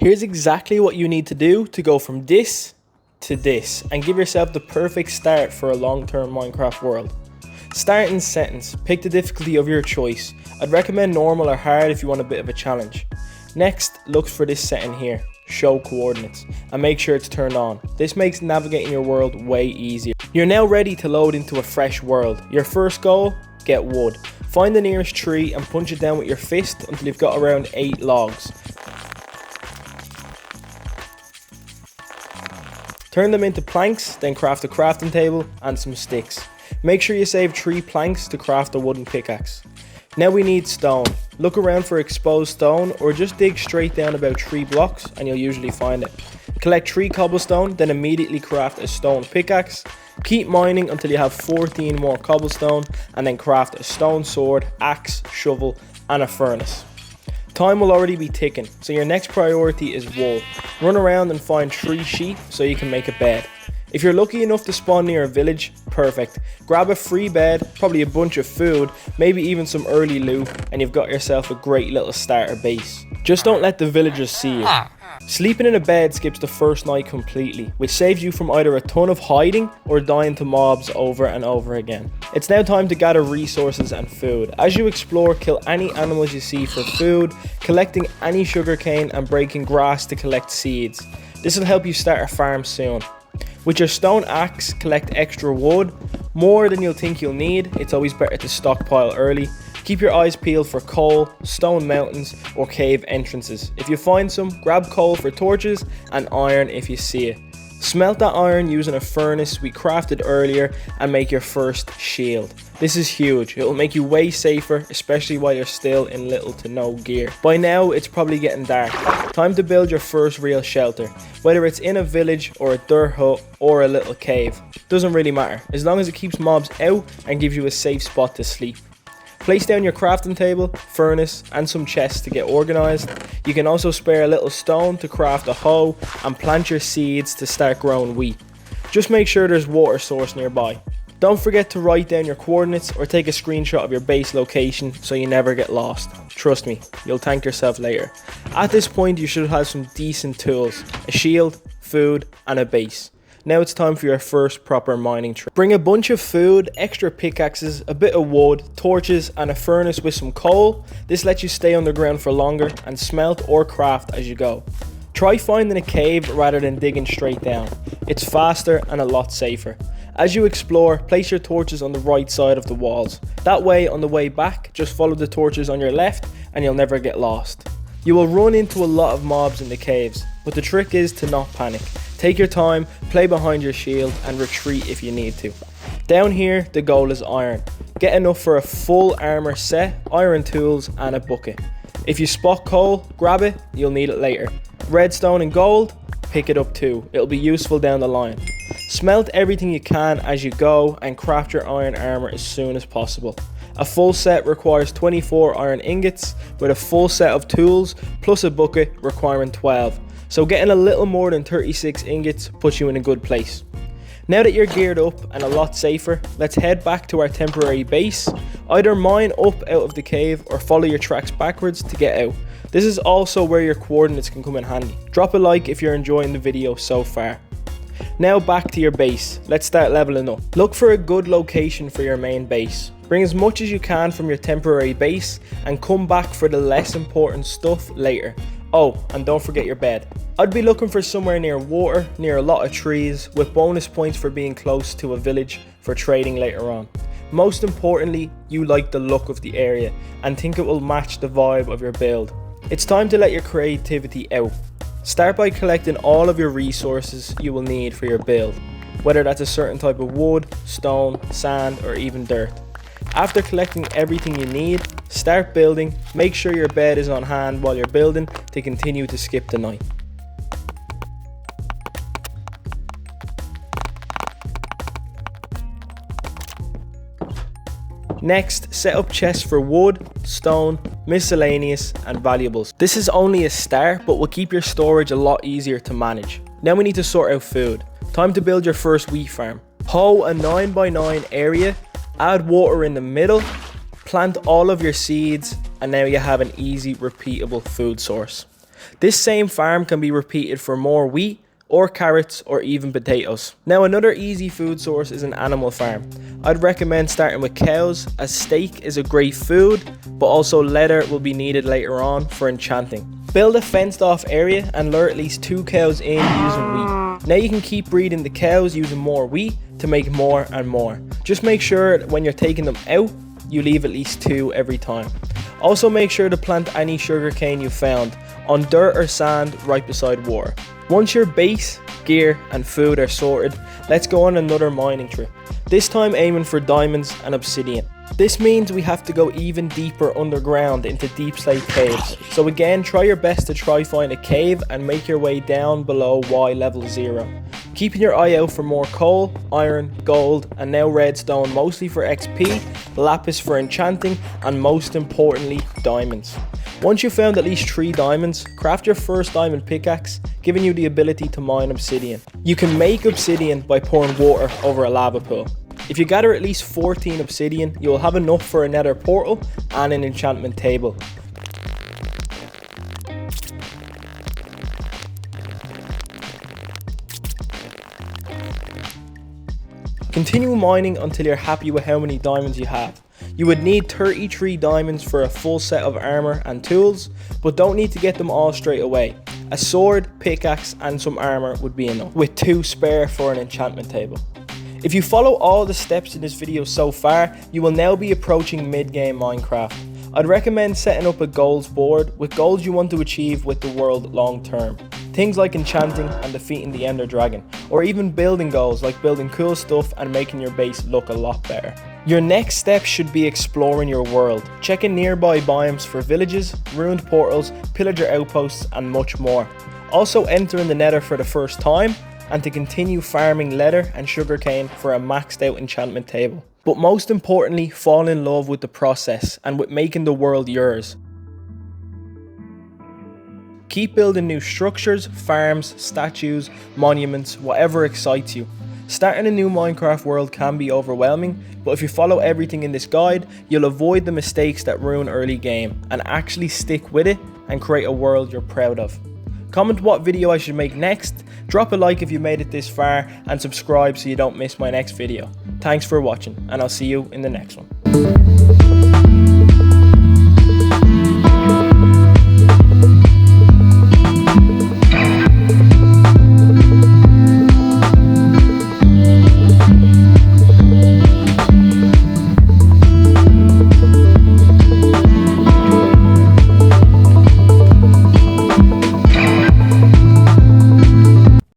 Here's exactly what you need to do to go from this to this and give yourself the perfect start for a long-term Minecraft world. Start in settings, pick the difficulty of your choice. I'd recommend normal or hard if you want a bit of a challenge. Next, look for this setting here, show coordinates, and make sure it's turned on. This makes navigating your world way easier. You're now ready to load into a fresh world. Your first goal, get wood. Find the nearest tree and punch it down with your fist until you've got around 8 logs. Turn them into planks, then craft a crafting table and some sticks. Make sure you save 3 planks to craft a wooden pickaxe. Now we need stone. Look around for exposed stone or just dig straight down about 3 blocks and you'll usually find it. Collect 3 cobblestone, then immediately craft a stone pickaxe. Keep mining until you have 14 more cobblestone and then craft a stone sword, axe, shovel and a furnace. Time will already be ticking, so your next priority is wool. Run around and find 3 sheep so you can make a bed. If you're lucky enough to spawn near a village, perfect. Grab a free bed, probably a bunch of food, maybe even some early loot, and you've got yourself a great little starter base. Just don't let the villagers see you. Sleeping in a bed skips the first night completely, which saves you from either a ton of hiding or dying to mobs over and over again. It's now time to gather resources and food. As you explore, kill any animals you see for food, collecting any sugarcane and breaking grass to collect seeds. This will help you start a farm soon. With your stone axe, collect extra wood, more than you'll think you'll need. It's always better to stockpile early. Keep your eyes peeled for coal, stone mountains or cave entrances. If you find some, grab coal for torches and iron if you see it. Smelt that iron using a furnace we crafted earlier and make your first shield. This is huge. It will make you way safer, especially while you're still in little to no gear. By now, it's probably getting dark. Time to build your first real shelter. Whether it's in a village or a dirt hut or a little cave. Doesn't really matter, as long as it keeps mobs out and gives you a safe spot to sleep. Place down your crafting table, furnace and some chests to get organised. You can also spare a little stone to craft a hoe and plant your seeds to start growing wheat. Just make sure there's water source nearby. Don't forget to write down your coordinates or take a screenshot of your base location so you never get lost. Trust me, you'll thank yourself later. At this point you should have some decent tools, a shield, food and a base. Now it's time for your first proper mining trip. Bring a bunch of food, extra pickaxes, a bit of wood, torches and a furnace with some coal. This lets you stay underground for longer and smelt or craft as you go. Try finding a cave rather than digging straight down. It's faster and a lot safer. As you explore, place your torches on the right side of the walls. That way on the way back, just follow the torches on your left and you'll never get lost. You will run into a lot of mobs in the caves, but the trick is to not panic. Take your time, play behind your shield and retreat if you need to. Down here, the goal is iron. Get enough for a full armor set, iron tools and a bucket. If you spot coal, grab it, you'll need it later. Redstone and gold, pick it up too. It'll be useful down the line. Smelt everything you can as you go and craft your iron armor as soon as possible. A full set requires 24 iron ingots, with a full set of tools plus a bucket requiring 12. So getting a little more than 36 ingots puts you in a good place. Now that you're geared up and a lot safer, let's head back to our temporary base. Either mine up out of the cave or follow your tracks backwards to get out. This is also where your coordinates can come in handy. Drop a like if you're enjoying the video so far. Now back to your base. Let's start leveling up. Look for a good location for your main base. Bring as much as you can from your temporary base and come back for the less important stuff later. Oh, and don't forget your bed. I'd be looking for somewhere near water, near a lot of trees, with bonus points for being close to a village for trading later on. Most importantly, you like the look of the area and think it will match the vibe of your build. It's time to let your creativity out. Start by collecting all of your resources you will need for your build, whether that's a certain type of wood, stone, sand or even dirt. After collecting everything you need, start building. Make sure your bed is on hand while you're building to continue to skip the night. Next, set up chests for wood, stone, miscellaneous and valuables. This is only a start but will keep your storage a lot easier to manage. Now we need to sort out food. Time to build your first wheat farm. Hoe a 9x9 area, add water in the middle, plant all of your seeds and now you have an easy repeatable food source. This same farm can be repeated for more wheat, or carrots, or even potatoes. Now another easy food source is an animal farm. I'd recommend starting with cows, as steak is a great food, but also leather will be needed later on for enchanting. Build a fenced off area and lure at least 2 cows in using wheat. Now you can keep breeding the cows using more wheat to make more and more. Just make sure that when you're taking them out, you leave at least 2 every time. Also make sure to plant any sugarcane you found on dirt or sand right beside water. Once your base, gear and food are sorted, let's go on another mining trip. This time aiming for diamonds and obsidian. This means we have to go even deeper underground into deep slate caves. So again, try your best to find a cave and make your way down below Y level 0. Keeping your eye out for more coal, iron, gold and now redstone, mostly for XP, lapis for enchanting and most importantly diamonds. Once you've found at least 3 diamonds, craft your first diamond pickaxe, giving you the ability to mine obsidian. You can make obsidian by pouring water over a lava pool. If you gather at least 14 obsidian, you will have enough for a nether portal and an enchantment table. Continue mining until you're happy with how many diamonds you have. You would need 33 diamonds for a full set of armor and tools, but don't need to get them all straight away. A sword, pickaxe and some armor would be enough, with 2 spare for an enchantment table. If you follow all the steps in this video so far, you will now be approaching mid-game Minecraft. I'd recommend setting up a goals board with goals you want to achieve with the world long term. Things like enchanting and defeating the Ender Dragon, or even building goals like building cool stuff and making your base look a lot better. Your next step should be exploring your world, checking nearby biomes for villages, ruined portals, pillager outposts and much more. Also entering the nether for the first time, and to continue farming leather and sugarcane for a maxed out enchantment table. But most importantly, fall in love with the process and with making the world yours. Keep building new structures, farms, statues, monuments, whatever excites you. Starting a new Minecraft world can be overwhelming, but if you follow everything in this guide, you'll avoid the mistakes that ruin early game and actually stick with it and create a world you're proud of. Comment what video I should make next, drop a like if you made it this far and subscribe so you don't miss my next video. Thanks for watching and I'll see you in the next one.